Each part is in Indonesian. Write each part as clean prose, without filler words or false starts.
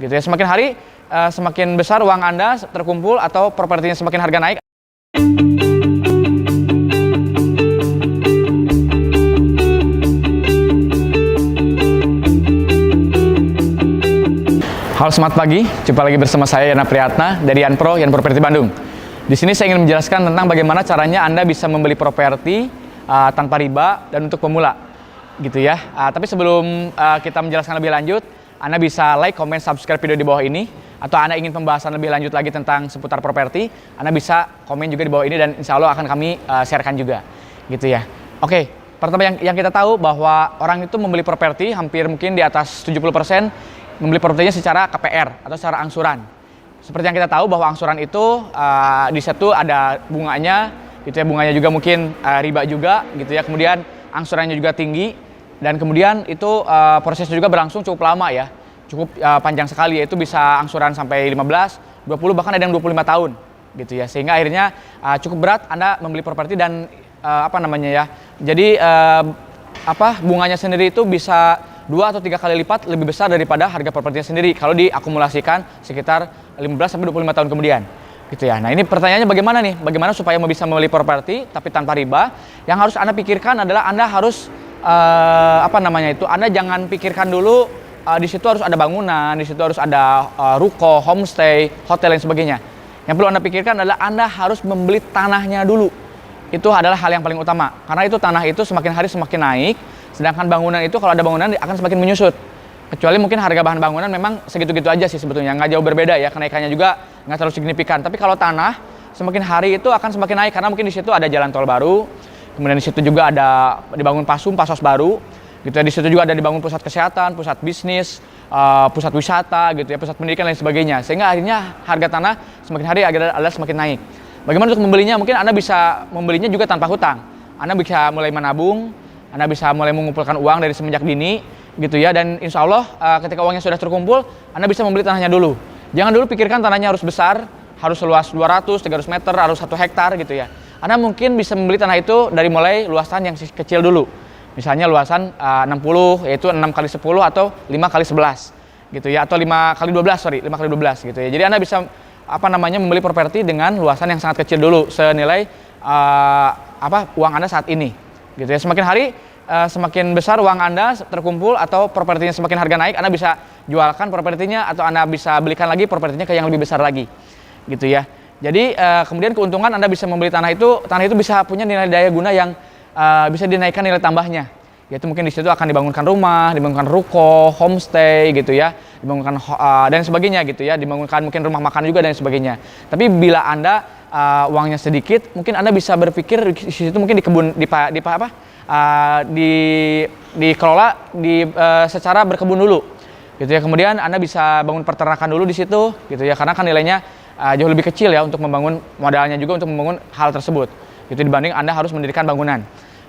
gitu ya. Semakin hari semakin besar uang Anda terkumpul atau propertinya semakin harga naik. Halo, selamat pagi. Jumpa lagi bersama saya Yana Priyatna dari Yanpro, Yan Properti Bandung. Di sini saya ingin menjelaskan tentang bagaimana caranya Anda bisa membeli properti tanpa riba dan untuk pemula, gitu ya. Tapi sebelum kita menjelaskan lebih lanjut, Anda bisa like, comment, subscribe video di bawah ini. Atau Anda ingin pembahasan lebih lanjut lagi tentang seputar properti, Anda bisa komen juga di bawah ini dan insya Allah akan kami sharekan juga, gitu ya. Oke, pertama yang kita tahu bahwa orang itu membeli properti hampir mungkin di atas 70% membeli propertinya secara KPR atau secara angsuran. Seperti yang kita tahu bahwa angsuran itu di situ ada bunganya, gitu ya. Bunganya juga mungkin riba juga, gitu ya. Kemudian angsurannya juga tinggi dan kemudian itu prosesnya juga berlangsung cukup lama ya. Cukup panjang sekali, yaitu bisa angsuran sampai 15, 20, bahkan ada yang 25 tahun gitu ya. Sehingga akhirnya cukup berat Anda membeli properti dan jadi bunganya sendiri itu bisa 2 atau 3 kali lipat lebih besar daripada harga propertinya sendiri kalau diakumulasikan sekitar 15 sampai 25 tahun kemudian gitu ya. Nah, ini pertanyaannya bagaimana nih? Bagaimana supaya bisa membeli properti tapi tanpa riba? Yang harus Anda pikirkan adalah Anda harus Anda jangan pikirkan dulu di situ harus ada bangunan, di situ harus ada ruko, homestay, hotel dan sebagainya. Yang perlu Anda pikirkan adalah Anda harus membeli tanahnya dulu. Itu adalah hal yang paling utama. Karena itu tanah itu semakin hari semakin naik, sedangkan bangunan itu kalau ada bangunan akan semakin menyusut. Kecuali mungkin harga bahan bangunan memang segitu-gitu aja sih sebetulnya, nggak jauh berbeda ya, kenaikannya juga nggak terlalu signifikan. Tapi kalau tanah semakin hari itu akan semakin naik karena mungkin di situ ada jalan tol baru, kemudian di situ juga ada dibangun pasos baru. Gitu ya, di situ juga ada dibangun pusat kesehatan, pusat bisnis, pusat wisata, gitu ya, pusat pendidikan dan sebagainya. Sehingga akhirnya harga tanah semakin hari adalah semakin naik. Bagaimana untuk membelinya? Mungkin Anda bisa membelinya juga tanpa hutang. Anda bisa mulai menabung, Anda bisa mulai mengumpulkan uang dari semenjak dini, gitu ya. Dan insya Allah ketika uangnya sudah terkumpul, Anda bisa membeli tanahnya dulu. Jangan dulu pikirkan tanahnya harus besar, harus seluas 200, 300 meter, harus 1 hektar gitu ya. Anda mungkin bisa membeli tanah itu dari mulai luasan yang kecil dulu. Misalnya luasan 60, yaitu 6 kali 10 atau 5 kali 11 gitu ya, atau 5 kali 12 gitu ya. Jadi Anda bisa membeli properti dengan luasan yang sangat kecil dulu senilai uang Anda saat ini gitu ya. Semakin hari semakin besar uang Anda terkumpul atau propertinya semakin harga naik, Anda bisa jualkan propertinya atau Anda bisa belikan lagi propertinya ke yang lebih besar lagi gitu ya. Jadi kemudian keuntungan Anda bisa membeli tanah itu bisa punya nilai daya guna yang bisa dinaikkan nilai tambahnya, yaitu mungkin di situ akan dibangunkan rumah, dibangunkan ruko, homestay gitu ya, dibangunkan dan sebagainya gitu ya, dibangunkan mungkin rumah makan juga dan sebagainya. Tapi bila Anda uangnya sedikit, mungkin Anda bisa berpikir di situ mungkin dikelola secara berkebun dulu gitu ya. Kemudian Anda bisa bangun peternakan dulu di situ gitu ya, karena kan nilainya jauh lebih kecil ya untuk membangun, modalnya juga untuk membangun hal tersebut gitu, dibanding Anda harus mendirikan bangunan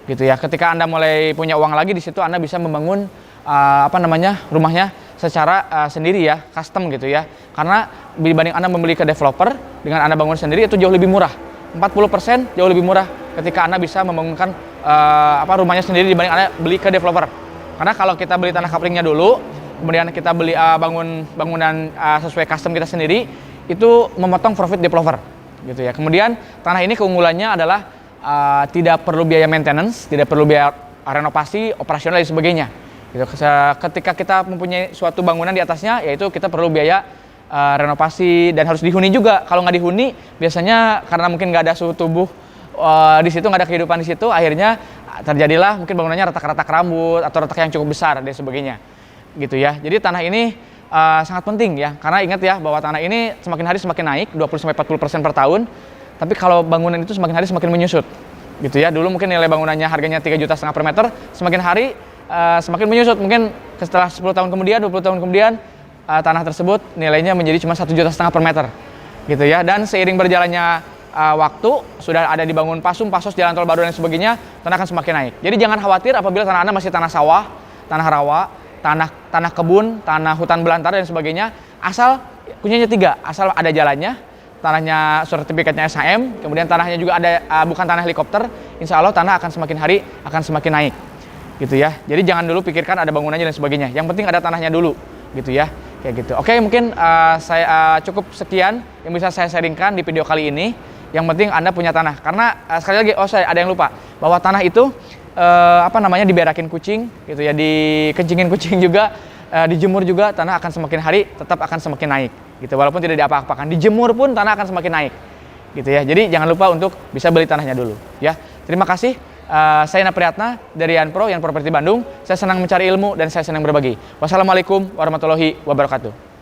gitu ya. Ketika Anda mulai punya uang lagi di situ, Anda bisa membangun rumahnya secara sendiri ya, custom gitu ya. Karena dibanding Anda membeli ke developer, dengan Anda bangun sendiri itu jauh lebih murah. 40% jauh lebih murah ketika Anda bisa membangunkan rumahnya sendiri dibanding Anda beli ke developer. Karena kalau kita beli tanah kaplingnya dulu, kemudian kita beli bangunan sesuai custom kita sendiri, itu memotong profit developer gitu ya. Kemudian tanah ini keunggulannya adalah tidak perlu biaya maintenance, tidak perlu biaya renovasi, operasional dan sebagainya. Gitu. Ketika kita mempunyai suatu bangunan di atasnya, yaitu kita perlu biaya renovasi dan harus dihuni juga. Kalau nggak dihuni, biasanya karena mungkin nggak ada suhu tubuh di situ, nggak ada kehidupan di situ, akhirnya terjadilah mungkin bangunannya retak-retak rambut atau retak yang cukup besar dan sebagainya. Gitu ya. Jadi tanah ini sangat penting ya, karena ingat ya bahwa tanah ini semakin hari semakin naik, 20-40% per tahun. Tapi kalau bangunan itu semakin hari semakin menyusut gitu ya. Dulu mungkin nilai bangunannya harganya 3,5 juta per meter, semakin hari semakin menyusut. Mungkin setelah 10 tahun kemudian, 20 tahun kemudian tanah tersebut nilainya menjadi cuma 1,5 juta per meter gitu ya. Dan seiring berjalannya waktu, sudah ada dibangun pasos, jalan tol baru dan sebagainya, tanah akan semakin naik. Jadi jangan khawatir apabila tanah Anda masih tanah sawah, tanah rawa, tanah kebun, tanah hutan belantara dan sebagainya, asal kuncinya 3, asal ada jalannya, tanahnya sertifikatnya SHM, kemudian tanahnya juga ada bukan tanah helikopter, insya Allah tanah akan semakin hari akan semakin naik gitu ya. Jadi jangan dulu pikirkan ada bangunannya dan sebagainya, yang penting ada tanahnya dulu gitu ya. Kayak gitu. Oke, mungkin saya cukup sekian yang bisa saya sharingkan di video kali ini. Yang penting Anda punya tanah. Karena sekali lagi, saya ada yang lupa bahwa tanah itu diberakin kucing gitu ya, dikencingin kucing juga, dijemur juga, tanah akan semakin hari tetap akan semakin naik gitu. Walaupun tidak diapa-apakan, dijemur pun tanah akan semakin naik gitu ya. Jadi jangan lupa untuk bisa beli tanahnya dulu ya. Terima kasih. Saya Yana Priyatna dari Yanpro Properti Bandung. Saya senang mencari ilmu dan saya senang berbagi. Wassalamualaikum warahmatullahi wabarakatuh.